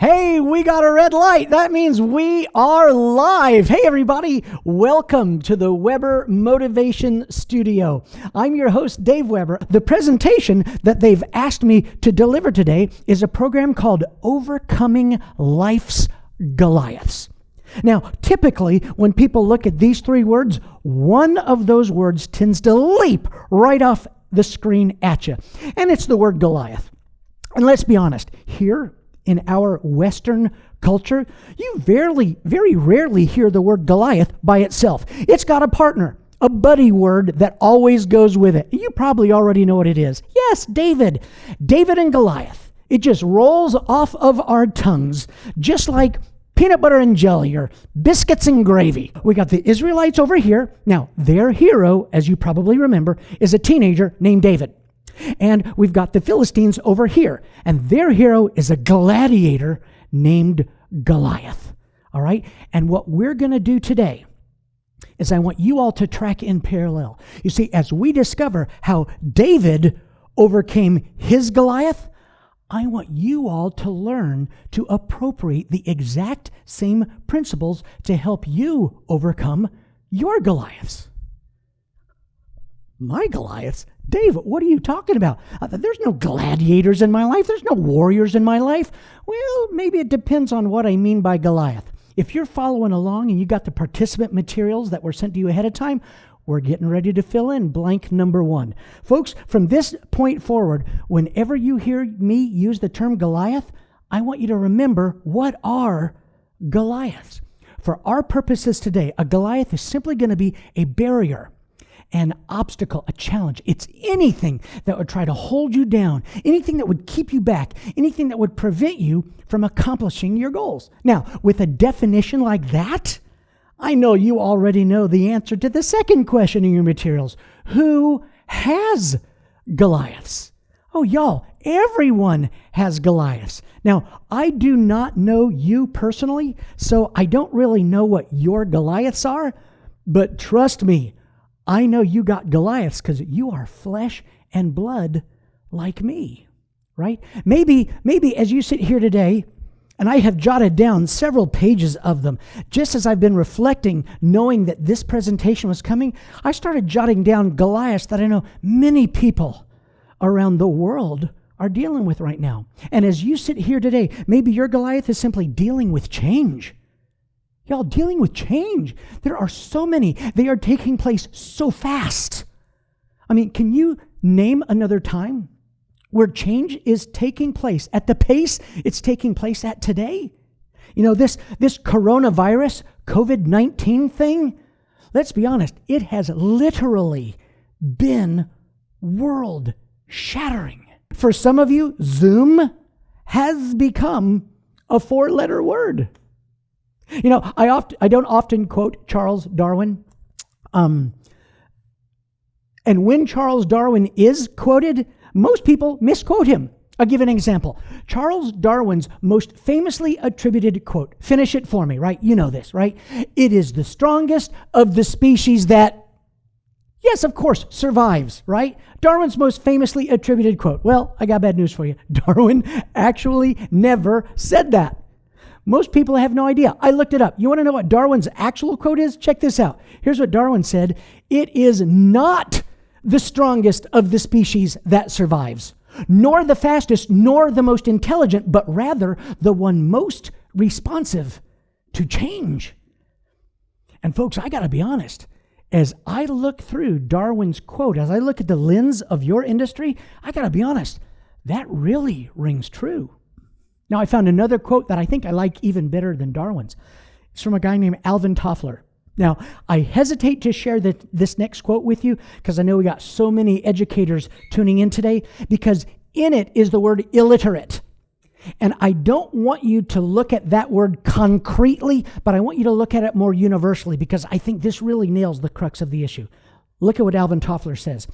Hey, we got a red light. That means we are live. Hey, everybody. Welcome to the Weber Motivation Studio. I'm your host, Dave Weber. The presentation that they've asked me to deliver today is a program called Overcoming Life's Goliaths. Now, typically, when people look at these three words, one of those words tends to leap right off the screen at you, and it's the word Goliath. And let's be honest, here in our Western culture, you very rarely hear the word Goliath by itself. It's got a partner, a buddy word that always goes with it. You probably already know what it is. Yes, David and Goliath. It just rolls off of our tongues, just like peanut butter and jelly or biscuits and gravy. We got the Israelites over here. Now, their hero, as you probably remember, is a teenager named David. And we've got the Philistines over here, and their hero is a gladiator named Goliath. All right? And what we're going to do today is I want you all to track in parallel. You see, as we discover how David overcame his Goliath, I want you all to learn to appropriate the exact same principles to help you overcome your Goliaths. My Goliaths? Dave, what are you talking about? There's no gladiators in my life. There's no warriors in my life. Well, maybe it depends on what I mean by Goliath. If you're following along and you got the participant materials that were sent to you ahead of time, we're getting ready to fill in blank number 1. Folks, from this point forward, whenever you hear me use the term Goliath, I want you to remember, what are Goliaths? For our purposes today, a Goliath is simply going to be a barrier, an obstacle, a challenge. It's anything that would try to hold you down, anything that would keep you back, anything that would prevent you from accomplishing your goals. Now, with a definition like that, I know you already know the answer to the second question in your materials. Who has Goliaths? Oh, y'all, everyone has Goliaths. Now, I do not know you personally, so I don't really know what your Goliaths are, but trust me, I know you got Goliaths because you are flesh and blood like me, right? Maybe as you sit here today, and I have jotted down several pages of them, just as I've been reflecting, knowing that this presentation was coming, I started jotting down Goliaths that I know many people around the world are dealing with right now. And as you sit here today, maybe your Goliath is simply dealing with change. Y'all, dealing with change. There are so many. They are taking place so fast. I mean, can you name another time where change is taking place at the pace it's taking place at today? You know, this coronavirus, COVID-19 thing, let's be honest, it has literally been world-shattering. For some of you, Zoom has become a 4-letter word. You know, I don't often quote Charles Darwin. And when Charles Darwin is quoted, most people misquote him. I'll give an example. Charles Darwin's most famously attributed quote, finish it for me, right? You know this, right? It is the strongest of the species that, yes, of course, survives, right? Darwin's most famously attributed quote. Well, I got bad news for you. Darwin actually never said that. Most people have no idea. I looked it up. You want to know what Darwin's actual quote is? Check this out. Here's what Darwin said. It is not the strongest of the species that survives, nor the fastest, nor the most intelligent, but rather the one most responsive to change. And folks, I got to be honest. As I look through Darwin's quote, as I look at the lens of your industry, I got to be honest, that really rings true. Now, I found another quote that I think I like even better than Darwin's. It's from a guy named Alvin Toffler. Now, I hesitate to share this next quote with you because I know we got so many educators tuning in today, because in it is the word illiterate. And I don't want you to look at that word concretely, but I want you to look at it more universally, because I think this really nails the crux of the issue. Look at what Alvin Toffler says.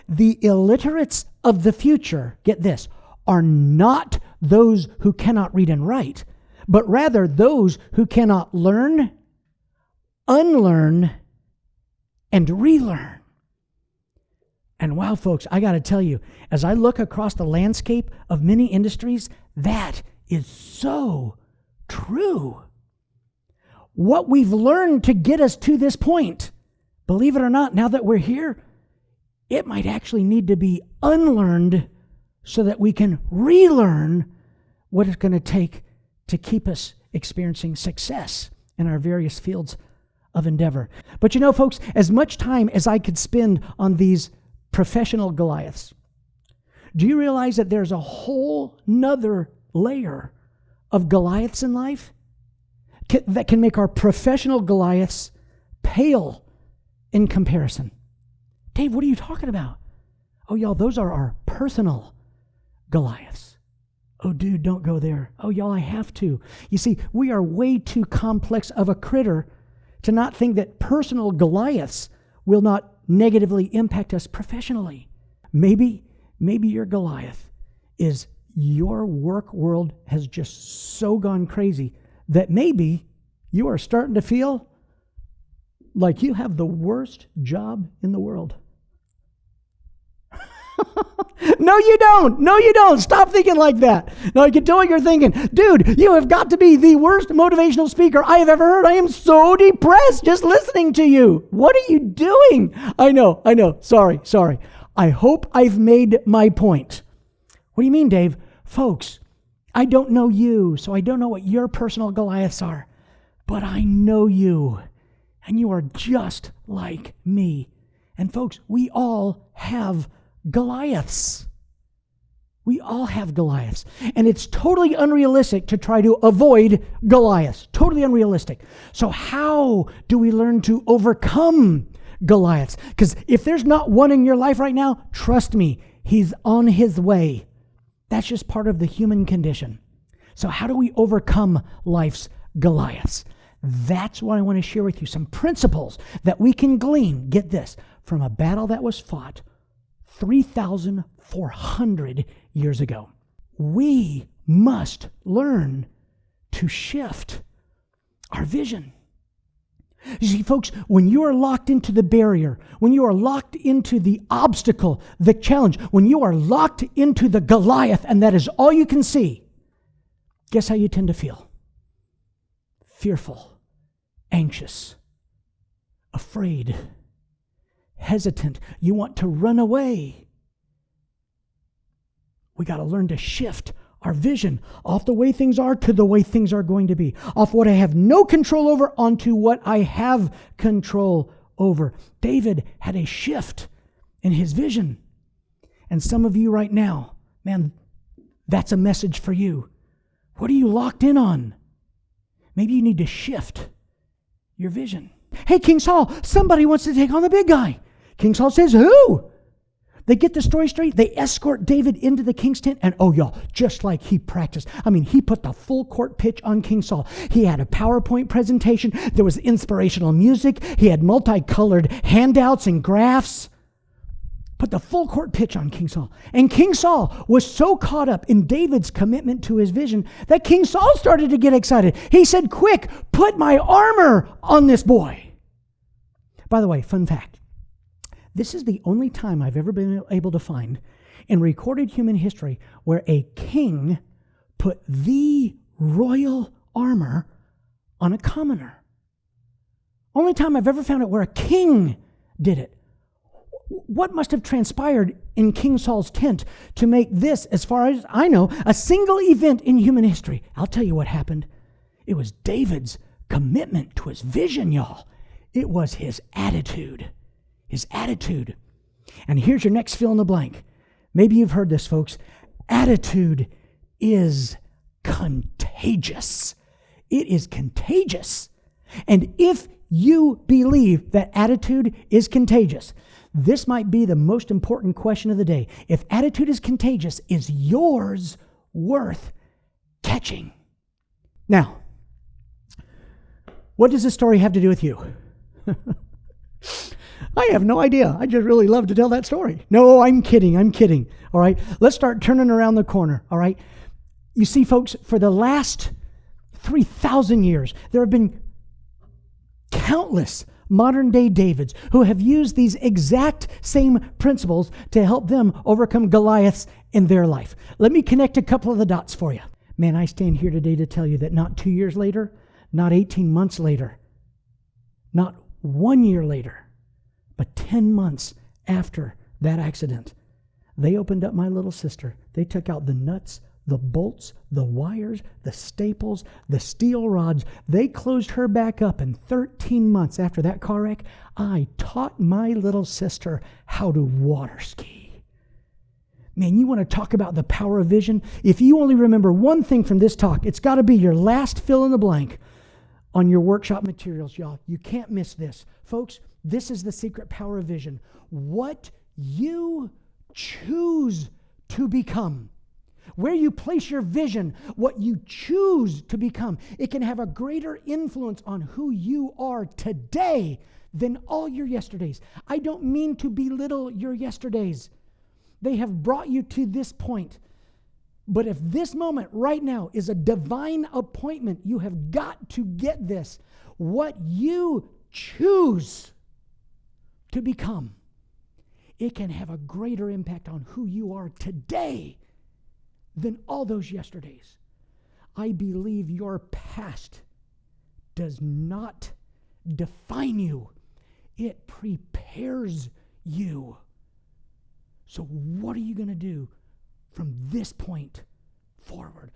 The illiterates of the future, get this, are not those who cannot read and write, but rather those who cannot learn, unlearn, and relearn. And wow, folks, I got to tell you, as I look across the landscape of many industries, that is so true. What we've learned to get us to this point, believe it or not, now that we're here, it might actually need to be unlearned so that we can relearn what it's going to take to keep us experiencing success in our various fields of endeavor. But you know, folks, as much time as I could spend on these professional Goliaths, do you realize that there's a whole nother layer of Goliaths in life that can make our professional Goliaths pale in comparison? Dave, what are you talking about? Oh, y'all, those are our personal Goliaths. Oh, dude, don't go there. Oh, y'all, I have to. You see, we are way too complex of a critter to not think that personal Goliaths will not negatively impact us professionally. Maybe your Goliath is your work world has just so gone crazy that maybe you are starting to feel like you have the worst job in the world. No, you don't. No, you don't. Stop thinking like that. No, I can tell what you're thinking. Dude, you have got to be the worst motivational speaker I have ever heard. I am so depressed just listening to you. What are you doing? I know. Sorry. I hope I've made my point. What do you mean, Dave? Folks, I don't know you, so I don't know what your personal Goliaths are. But I know you, and you are just like me. And folks, we all have Goliaths. We all have Goliaths. And it's totally unrealistic to try to avoid Goliaths. Totally unrealistic. So how do we learn to overcome Goliaths? Because if there's not one in your life right now, trust me, he's on his way. That's just part of the human condition. So how do we overcome life's Goliaths? That's what I want to share with you. Some principles that we can glean, get this, from a battle that was fought 3,400 years ago. We must learn to shift our vision. You see, folks, when you are locked into the barrier, when you are locked into the obstacle, the challenge, when you are locked into the Goliath, and that is all you can see, guess how you tend to feel? Fearful, anxious, afraid, hesitant. You want to run away. We got to learn to shift our vision off the way things are to the way things are going to be, off what I have no control over onto what I have control over. David had a shift in his vision. And some of you right now, man, that's a message for you. What are you locked in on? Maybe you need to shift your vision. Hey, King Saul, somebody wants to take on the big guy. King Saul says, who? They get the story straight. They escort David into the king's tent. And oh, y'all, just like he practiced. I mean, he put the full court pitch on King Saul. He had a PowerPoint presentation. There was inspirational music. He had multicolored handouts and graphs. Put the full court pitch on King Saul. And King Saul was so caught up in David's commitment to his vision that King Saul started to get excited. He said, quick, put my armor on this boy. By the way, fun fact. This is the only time I've ever been able to find in recorded human history where a king put the royal armor on a commoner. Only time I've ever found it where a king did it. What must have transpired in King Saul's tent to make this, as far as I know, a single event in human history? I'll tell you what happened. It was David's commitment to his vision, y'all. It was his attitude. His attitude. And here's your next fill in the blank. Maybe you've heard this, folks. Attitude is contagious. It is contagious. And if you believe that attitude is contagious, this might be the most important question of the day. If attitude is contagious, is yours worth catching? Now, what does this story have to do with you? I have no idea. I just really love to tell that story. No, I'm kidding. All right. Let's start turning around the corner. All right. You see, folks, for the last 3,000 years, there have been countless modern day Davids who have used these exact same principles to help them overcome Goliaths in their life. Let me connect a couple of the dots for you. Man, I stand here today to tell you that not 2 years later, not 18 months later, not 1 year later, but 10 months after that accident, they opened up my little sister. They took out the nuts, the bolts, the wires, the staples, the steel rods. They closed her back up. And 13 months after that car wreck, I taught my little sister how to water ski. Man, you want to talk about the power of vision? If you only remember one thing from this talk, it's got to be your last fill in the blank on your workshop materials, y'all. You can't miss this. Folks, this is the secret power of vision. What you choose to become. Where you place your vision, what you choose to become, it can have a greater influence on who you are today than all your yesterdays. I don't mean to belittle your yesterdays. They have brought you to this point. But if this moment right now is a divine appointment, you have got to get this. What you choose to become, it can have a greater impact on who you are today than all those yesterdays. I believe your past does not define you. It prepares you. So what are you going to do from this point forward?